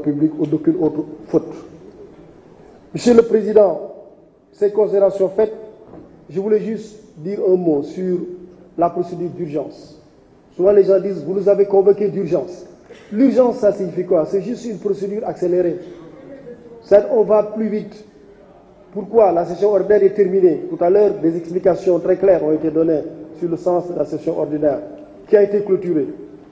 l'ordre public ou d'aucune autre faute. Monsieur le Président, ces considérations faites, je voulais juste dire un mot sur la procédure d'urgence. Souvent les gens disent, vous nous avez convoqué d'urgence. L'urgence, ça signifie quoi? C'est juste une procédure accélérée. On va plus vite. Pourquoi? La session ordinaire est terminée. Tout à l'heure, des explications très claires ont été données sur le sens de la session ordinaire, qui a été clôturée.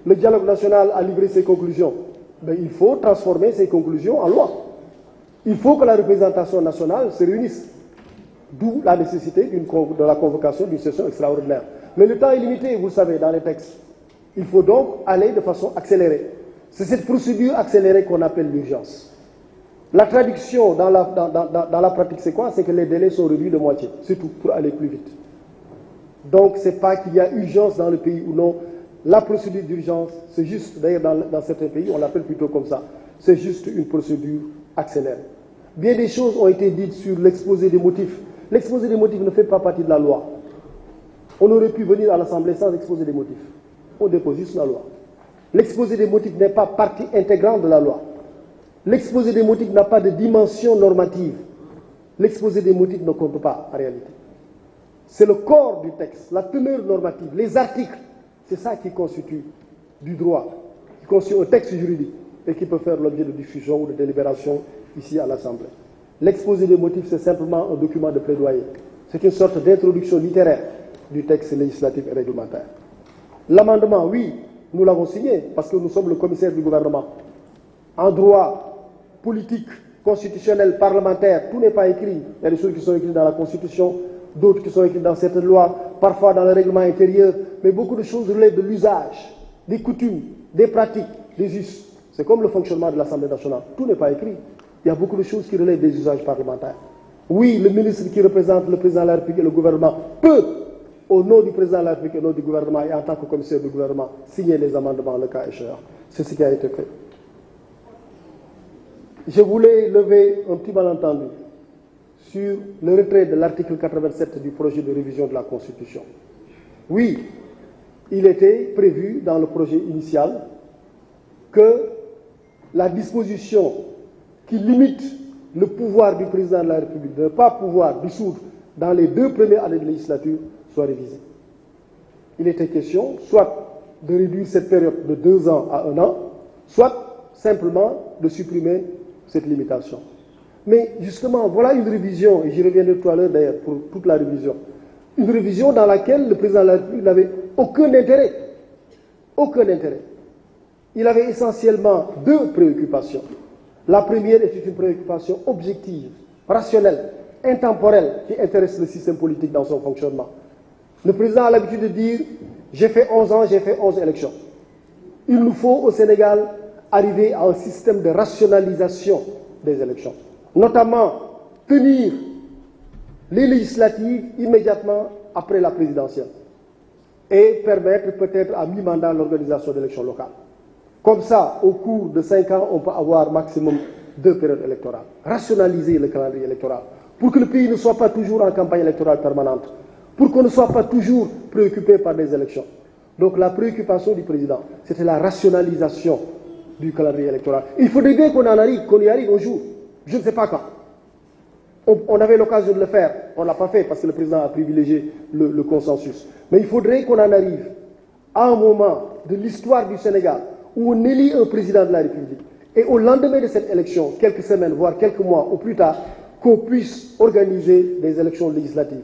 Le dialogue national a livré ses conclusions. Mais il faut transformer ces conclusions en loi. Il faut que la représentation nationale se réunisse. D'où la nécessité de la convocation d'une session extraordinaire. Mais le temps est limité, vous le savez, dans les textes. Il faut donc aller de façon accélérée. C'est cette procédure accélérée qu'on appelle l'urgence. La traduction dans la pratique, c'est quoi? C'est que les délais sont réduits de moitié. C'est tout, pour aller plus vite. Donc, ce n'est pas qu'il y a urgence dans le pays ou non. La procédure d'urgence, c'est juste, d'ailleurs dans certains pays, on l'appelle plutôt comme ça, c'est juste une procédure accélérée. Bien des choses ont été dites sur l'exposé des motifs. L'exposé des motifs ne fait pas partie de la loi. On aurait pu venir à l'Assemblée sans exposé des motifs. On dépose juste la loi. L'exposé des motifs n'est pas partie intégrante de la loi. L'exposé des motifs n'a pas de dimension normative. L'exposé des motifs ne compte pas en réalité. C'est le corps du texte, la teneur normative, les articles. C'est ça qui constitue du droit, qui constitue un texte juridique et qui peut faire l'objet de diffusion ou de délibération ici à l'Assemblée. L'exposé des motifs, c'est simplement un document de plaidoyer. C'est une sorte d'introduction littéraire du texte législatif et réglementaire. L'amendement, oui, nous l'avons signé parce que nous sommes le commissaire du gouvernement. En droit politique, constitutionnel, parlementaire, tout n'est pas écrit. Il y a des choses qui sont écrites dans la Constitution, d'autres qui sont écrites dans certaines lois, parfois dans le règlement intérieur, mais beaucoup de choses relèvent de l'usage, des coutumes, des pratiques, des us. C'est comme le fonctionnement de l'Assemblée nationale. Tout n'est pas écrit. Il y a beaucoup de choses qui relèvent des usages parlementaires. Oui, le ministre qui représente le président de la République et le gouvernement peut, au nom du président de la République et au nom du gouvernement et en tant que commissaire du gouvernement, signer les amendements le cas échéant. C'est ce qui a été fait. Je voulais lever un petit malentendu sur le retrait de l'article 87 du projet de révision de la Constitution. Oui, il était prévu dans le projet initial que la disposition qui limite le pouvoir du président de la République de ne pas pouvoir dissoudre dans les 2 premières années de législature soit révisée. Il était question soit de réduire cette période de 2 ans à 1 an, soit simplement de supprimer cette limitation. Mais justement, voilà une révision, et j'y reviendrai tout à l'heure d'ailleurs pour toute la révision, une révision dans laquelle le président de la République n'avait aucun intérêt. Aucun intérêt. Il avait essentiellement 2 préoccupations. La première était une préoccupation objective, rationnelle, intemporelle, qui intéresse le système politique dans son fonctionnement. Le président a l'habitude de dire « j'ai fait 11 ans, j'ai fait 11 élections ». Il nous faut au Sénégal arriver à un système de rationalisation des élections. Notamment tenir les législatives immédiatement après la présidentielle et permettre peut-être à mi-mandat l'organisation d'élections locales. Comme ça, au cours de 5 ans, on peut avoir maximum 2 périodes électorales. Rationaliser le calendrier électoral pour que le pays ne soit pas toujours en campagne électorale permanente, pour qu'on ne soit pas toujours préoccupé par des élections. Donc la préoccupation du président, c'était la rationalisation du calendrier électoral. Il faudrait bien qu'on y arrive un jour. Je ne sais pas quand. On avait l'occasion de le faire. On ne l'a pas fait parce que le président a privilégié le consensus. Mais il faudrait qu'on en arrive à un moment de l'histoire du Sénégal où on élit un président de la République et au lendemain de cette élection, quelques semaines, voire quelques mois ou plus tard, qu'on puisse organiser des élections législatives.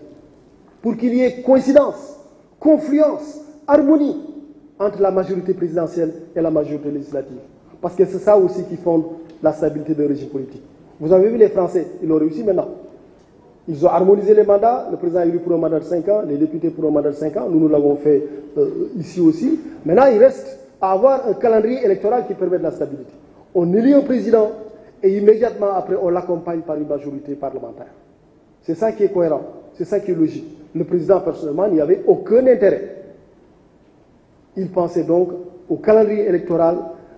Pour qu'il y ait coïncidence, confluence, harmonie entre la majorité présidentielle et la majorité législative. Parce que c'est ça aussi qui fonde la stabilité d'un régime politique. Vous avez vu les Français, ils l'ont réussi maintenant. Ils ont harmonisé les mandats, le président est élu pour un mandat de 5 ans, les députés pour un mandat de 5 ans, nous l'avons fait ici aussi. Maintenant, il reste à avoir un calendrier électoral qui permet de la stabilité. On élit un président et immédiatement après, on l'accompagne par une majorité parlementaire. C'est ça qui est cohérent, c'est ça qui est logique. Le président, personnellement, n'y avait aucun intérêt. Il pensait donc au calendrier électoral,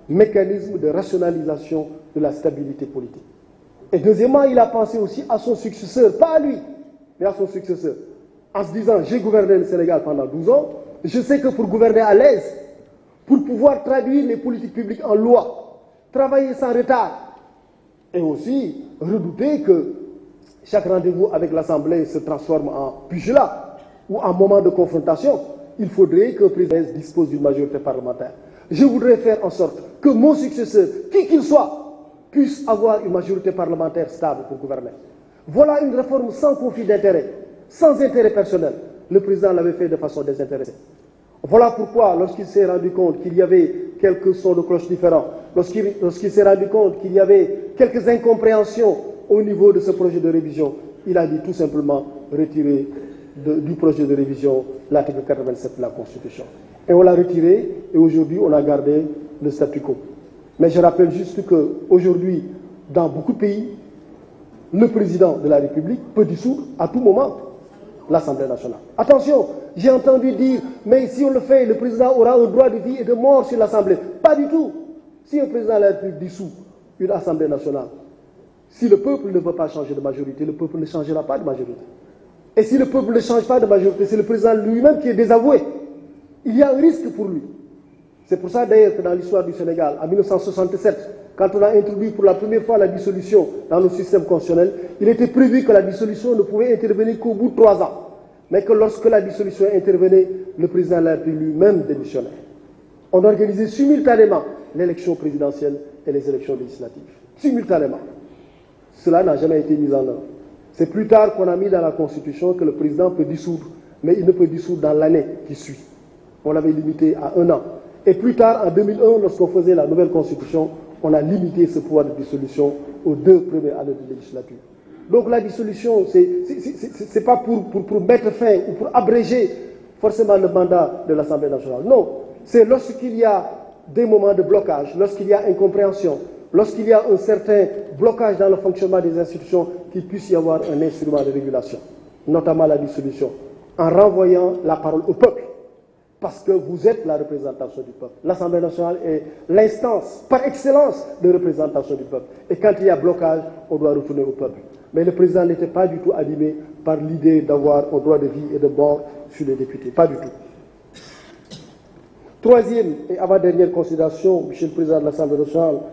mécanisme de rationalisation de la stabilité politique. Et deuxièmement, il a pensé aussi à son successeur, pas à lui, mais à son successeur. En se disant, j'ai gouverné le Sénégal pendant 12 ans, je sais que pour gouverner à l'aise, pour pouvoir traduire les politiques publiques en loi, travailler sans retard et aussi redouter que chaque rendez-vous avec l'Assemblée se transforme en pugilat ou en moment de confrontation. Il faudrait que le président dispose d'une majorité parlementaire. Je voudrais faire en sorte que mon successeur, qui qu'il soit, puisse avoir une majorité parlementaire stable pour gouverner. Voilà une réforme sans conflit d'intérêt, sans intérêt personnel. Le président l'avait fait de façon désintéressée. Voilà pourquoi, lorsqu'il s'est rendu compte qu'il y avait quelques sons de cloche différents, lorsqu'il s'est rendu compte qu'il y avait quelques incompréhensions au niveau de ce projet de révision, il a dit tout simplement retirer du projet de révision l'article 87 de la Constitution. Et on l'a retiré et aujourd'hui on a gardé le statu quo. Mais je rappelle juste qu'aujourd'hui, dans beaucoup de pays, le président de la République peut dissoudre à tout moment l'Assemblée nationale. Attention, j'ai entendu dire, mais si on le fait, le président aura un droit de vie et de mort sur l'Assemblée. Pas du tout. Si un président de la République dissout une Assemblée nationale, si le peuple ne veut pas changer de majorité, le peuple ne changera pas de majorité. Et si le peuple ne change pas de majorité, c'est le président lui-même qui est désavoué. Il y a un risque pour lui. C'est pour ça d'ailleurs que dans l'histoire du Sénégal, en 1967, quand on a introduit pour la première fois la dissolution dans le système constitutionnel, il était prévu que la dissolution ne pouvait intervenir qu'au bout de 3 ans. Mais que lorsque la dissolution intervenait, le président de la République lui-même démissionnait. On organisait simultanément l'élection présidentielle et les élections législatives. Simultanément. Cela n'a jamais été mis en œuvre. C'est plus tard qu'on a mis dans la Constitution que le président peut dissoudre, mais il ne peut dissoudre dans l'année qui suit. On l'avait limité à 1 an. Et plus tard, en 2001, lorsqu'on faisait la nouvelle Constitution, on a limité ce pouvoir de dissolution aux 2 premières années de législature. Donc la dissolution, ce n'est pas pour mettre fin ou pour abréger forcément le mandat de l'Assemblée nationale. Non, c'est lorsqu'il y a des moments de blocage, lorsqu'il y a incompréhension, lorsqu'il y a un certain blocage dans le fonctionnement des institutions, qu'il puisse y avoir un instrument de régulation, notamment la dissolution, en renvoyant la parole au peuple. Parce que vous êtes la représentation du peuple. L'Assemblée nationale est l'instance par excellence de représentation du peuple. Et quand il y a blocage, on doit retourner au peuple. Mais le président n'était pas du tout animé par l'idée d'avoir un droit de vie et de mort sur les députés. Pas du tout. Troisième et avant-dernière considération, Monsieur le Président de l'Assemblée nationale,